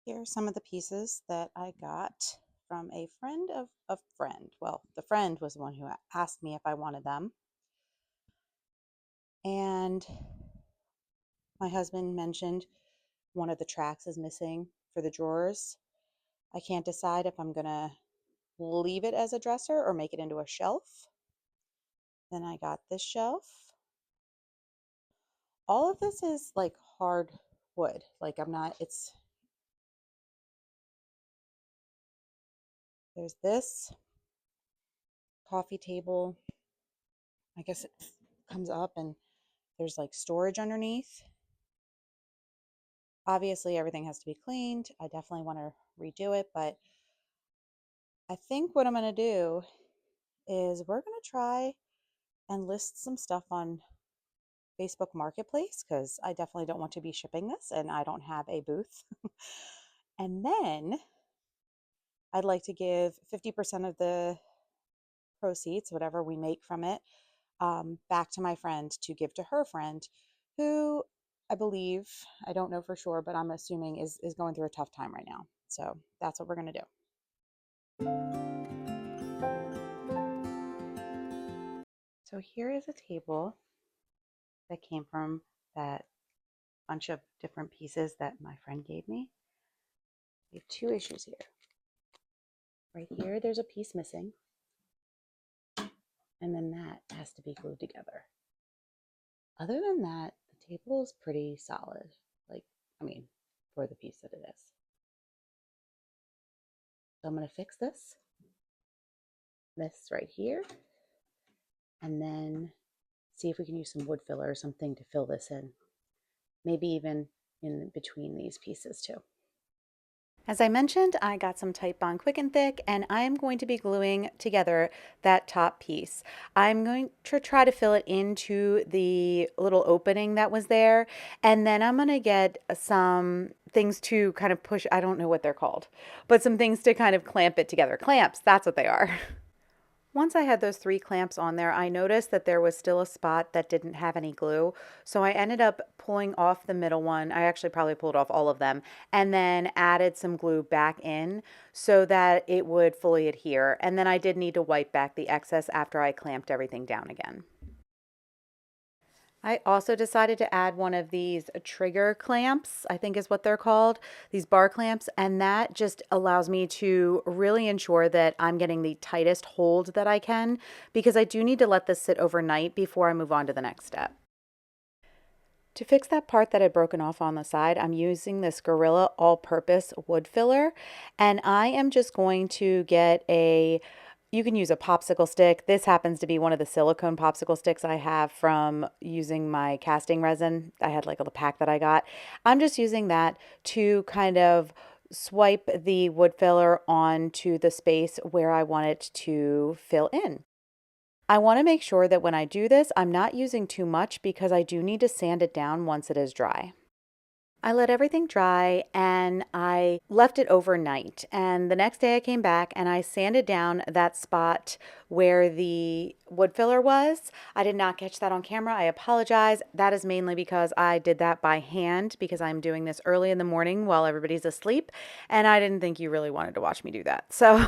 Here are some of the pieces that I got from a friend of a friend. Well, the friend was the one who asked me if I wanted them. And my husband mentioned one of the tracks is missing for the drawers. I can't decide if I'm going to leave it as a dresser or make it into a shelf. Then I got this shelf. All of this is like hard wood. Like there's this coffee table. I guess it comes up and there's like storage underneath. Obviously, everything has to be cleaned. I definitely want to redo it, but I think what I'm going to do is we're going to try and list some stuff on Facebook Marketplace because I definitely don't want to be shipping this and I don't have a booth. And then I'd like to give 50% of the proceeds, whatever we make from it, back to my friend to give to her friend who I believe, I don't know for sure, but I'm assuming is going through a tough time right now. So that's what we're going to do. So here is a table that came from that bunch of different pieces that my friend gave me. We have two issues here. Right here, there's a piece missing, and then that has to be glued together. Other than that, the table is pretty solid. Like, I mean, for the piece that it is. So I'm going to fix this right here, and then see if we can use some wood filler or something to fill this in. Maybe even in between these pieces too. As I mentioned, I got some Titebond Quick and Thick, and I'm going to be gluing together that top piece. I'm going to try to fill it into the little opening that was there, and then I'm going to get some things to kind of push, I don't know what they're called, but some things to kind of clamp it together. Clamps, that's what they are. Once I had those 3 clamps on there, I noticed that there was still a spot that didn't have any glue. So I ended up pulling off the middle one. I actually probably pulled off all of them and then added some glue back in so that it would fully adhere. And then I did need to wipe back the excess after I clamped everything down again. I also decided to add one of these trigger clamps, I think is what they're called, these bar clamps, and that just allows me to really ensure that I'm getting the tightest hold that I can because I do need to let this sit overnight before I move on to the next step. To fix that part that had broken off on the side, I'm using this Gorilla all-purpose wood filler, and I am just going to get you can use a popsicle stick. This happens to be one of the silicone popsicle sticks I have from using my casting resin. I had like a pack that I got. I'm just using that to kind of swipe the wood filler onto the space where I want it to fill in. I want to make sure that when I do this, I'm not using too much because I do need to sand it down once it is dry. I let everything dry and I left it overnight. And the next day I came back and I sanded down that spot where the wood filler was. I did not catch that on camera. I apologize. That is mainly because I did that by hand because I'm doing this early in the morning while everybody's asleep. And I didn't think you really wanted to watch me do that. So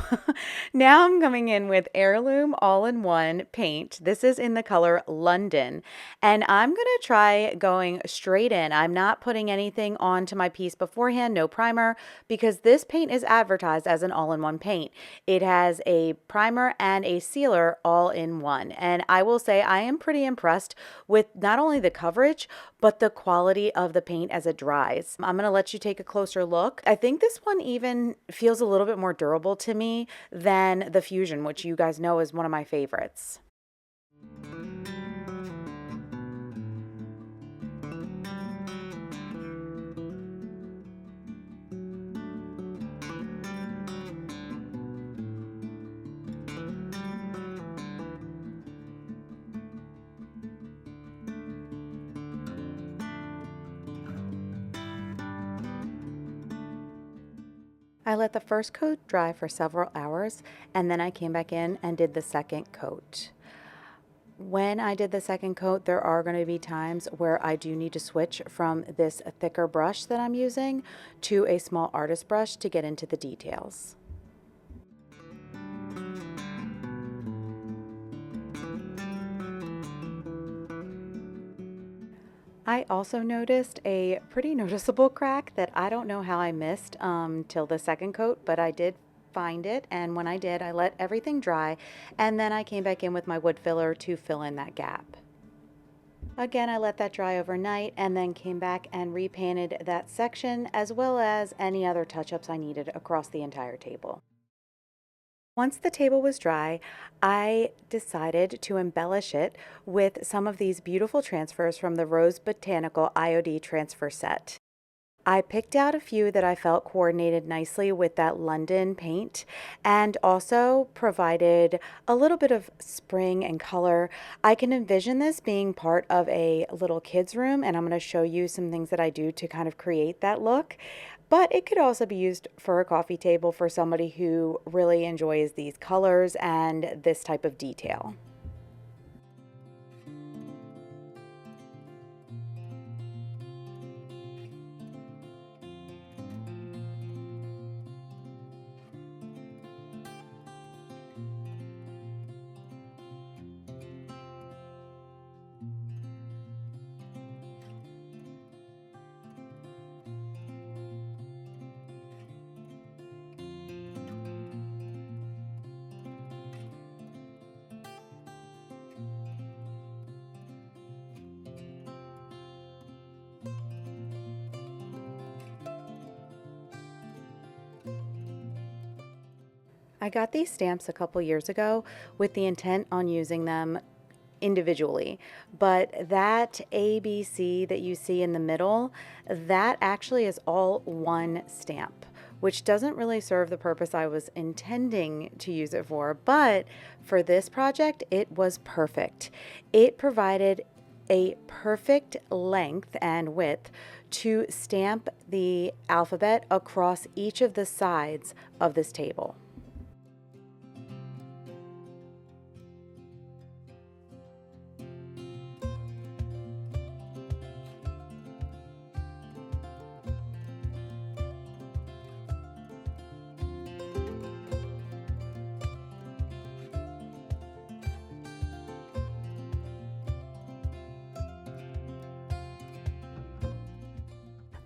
now I'm coming in with Heirloom All-in-One paint. This is in the color London. And I'm going to try going straight in. I'm not putting anything onto my piece beforehand, no primer, because this paint is advertised as an all-in-one paint. It has a primer and a sealer all in one. And I will say I am pretty impressed with not only the coverage, but the quality of the paint as it dries. I'm going to let you take a closer look. I think this one even feels a little bit more durable to me than the Fusion, which you guys know is one of my favorites. I let the first coat dry for several hours and then I came back in and did the second coat. When I did the second coat, there are going to be times where I do need to switch from this thicker brush that I'm using to a small artist brush to get into the details. I also noticed a pretty noticeable crack that I don't know how I missed till the second coat, but I did find it. And when I did, I let everything dry and then I came back in with my wood filler to fill in that gap. Again, I let that dry overnight and then came back and repainted that section as well as any other touch-ups I needed across the entire table. Once the table was dry, I decided to embellish it with some of these beautiful transfers from the Rose Botanical IOD transfer set. I picked out a few that I felt coordinated nicely with that London paint and also provided a little bit of spring and color. I can envision this being part of a little kids room, and I'm going to show you some things that I do to kind of create that look. But it could also be used for a coffee table for somebody who really enjoys these colors and this type of detail. I got these stamps a couple years ago with the intent on using them individually, but that ABC that you see in the middle, that actually is all one stamp, which doesn't really serve the purpose I was intending to use it for, but for this project, it was perfect. It provided a perfect length and width to stamp the alphabet across each of the sides of this table.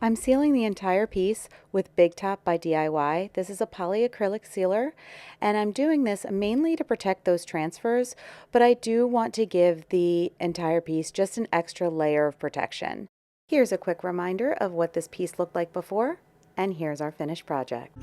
I'm sealing the entire piece with Big Top by DIY. This is a polyacrylic sealer, and I'm doing this mainly to protect those transfers, but I do want to give the entire piece just an extra layer of protection. Here's a quick reminder of what this piece looked like before, and here's our finished project.